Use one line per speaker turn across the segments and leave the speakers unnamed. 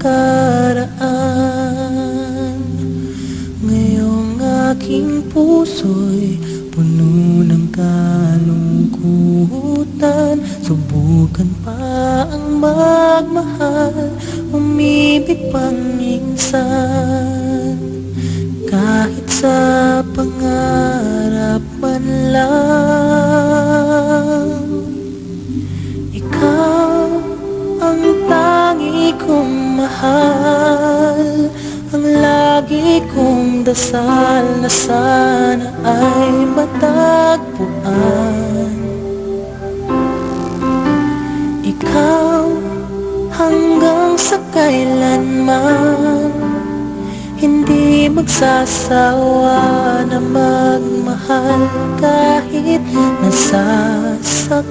nakaraan. Ngayong aking puso'y puno ng kalungkutan. Subukan pa ang magmahal, umibig pang minsan. Kahit sa pangarap man lang, ikaw ang tangi kong mahal, ang lagi kong dasal na sana ay matagpuan. Ikaw hanggang sa kailanman, hindi magsasawa na magmahal kahit nasasaktan.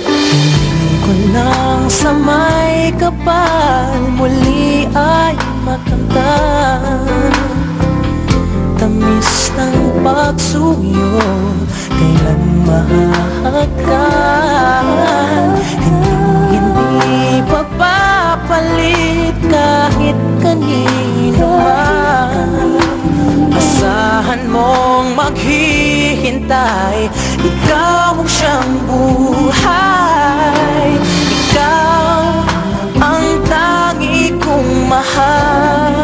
Hiling ko lang sa may kapal muli ay makamtan. Tamis ng pagsuyo, kailan mahahagkan. Hindi papapalit kahit kanino man. Asahan mong maghihintay, ikaw ang siyang buhay. Ikaw ang tangi kong mahal,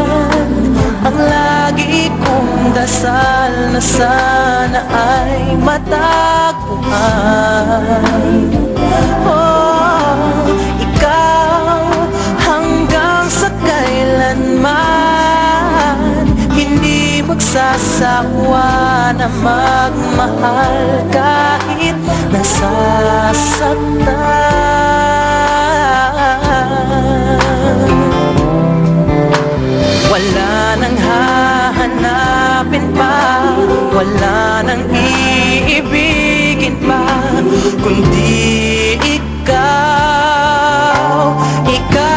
ang lagi kong dasal na sana ay matagpuan. Oh, ikaw hanggang sa kailanman, hindi magsasawa na magmahal kahit nasasaktan. Wala nang hahanapin pa, wala nang iibigin pa, kundi ikaw, ikaw.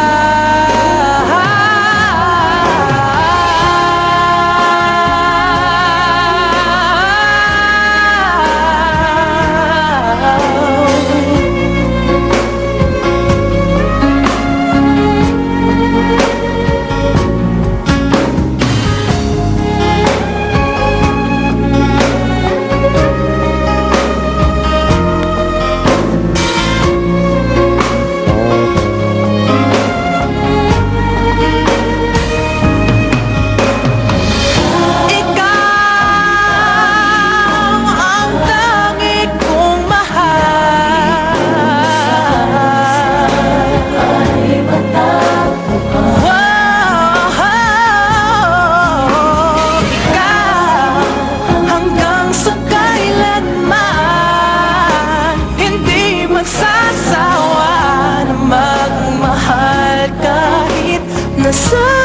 Magmahal kahit nasa